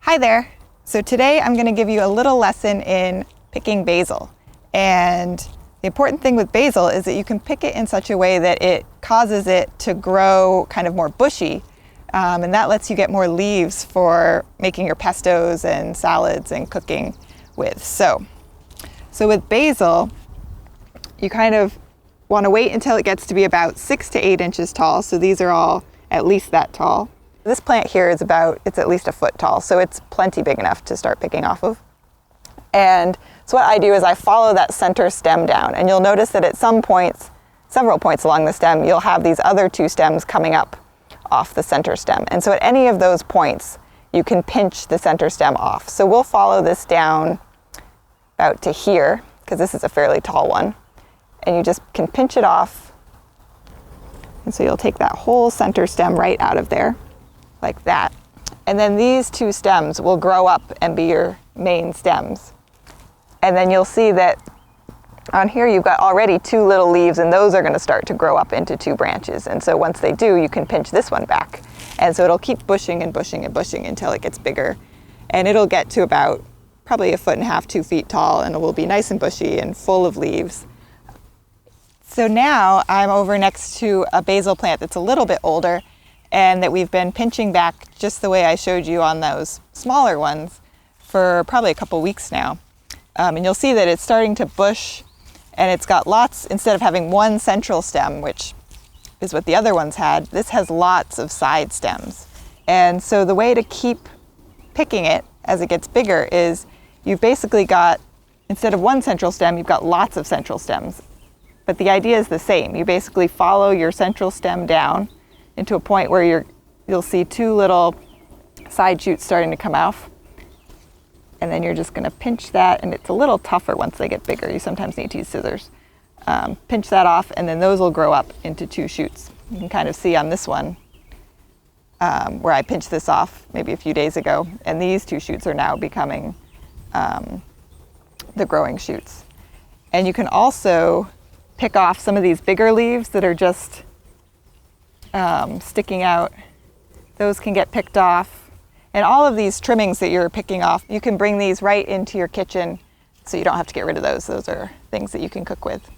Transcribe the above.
Hi there. So today I'm going to give you a little lesson in picking basil. And the important thing with basil is that you can pick it in such a way that it causes it to grow kind of more bushy. And that lets you get more leaves for making your pestos and salads and cooking with. So with basil, you kind of want to wait until it gets to be about 6 to 8 inches tall. So these are all at least that tall. This plant here is it's at least a foot tall, so it's plenty big enough to start picking off of. And so what I do is I follow that center stem down, and you'll notice that at some points, several points along the stem, you'll have these other two stems coming up off the center stem. And so at any of those points, you can pinch the center stem off. So we'll follow this down about to here, because this is a fairly tall one, and you just can pinch it off. And so you'll take that whole center stem right out of there, like that. And then these two stems will grow up and be your main stems. And then you'll see that on here you've got already 2 little leaves, and those are going to start to grow up into 2 branches. And so once they do, you can pinch this one back. And so it'll keep bushing and bushing and bushing until it gets bigger. And it'll get to about probably 1.5 feet, 2 feet tall, and it will be nice and bushy and full of leaves. So now I'm over next to a basil plant that's a little bit older, and that we've been pinching back just the way I showed you on those smaller ones for probably a couple weeks now. And you'll see that it's starting to bush, and it's got lots, instead of having one central stem, which is what the other ones had, this has lots of side stems. And so the way to keep picking it as it gets bigger is you've basically got, instead of one central stem, you've got lots of central stems. But the idea is the same. You basically follow your central stem down into a point where you'll see 2 little side shoots starting to come off. And then you're just going to pinch that, and it's a little tougher once they get bigger. You sometimes need to use scissors. Pinch that off, and then those will grow up into 2 shoots. You can kind of see on this one where I pinched this off maybe a few days ago, and these 2 shoots are now becoming the growing shoots. And you can also pick off some of these bigger leaves that are just sticking out. Those can get picked off. And all of these trimmings that you're picking off, you can bring these right into your kitchen, so you don't have to get rid of those. Those are things that you can cook with.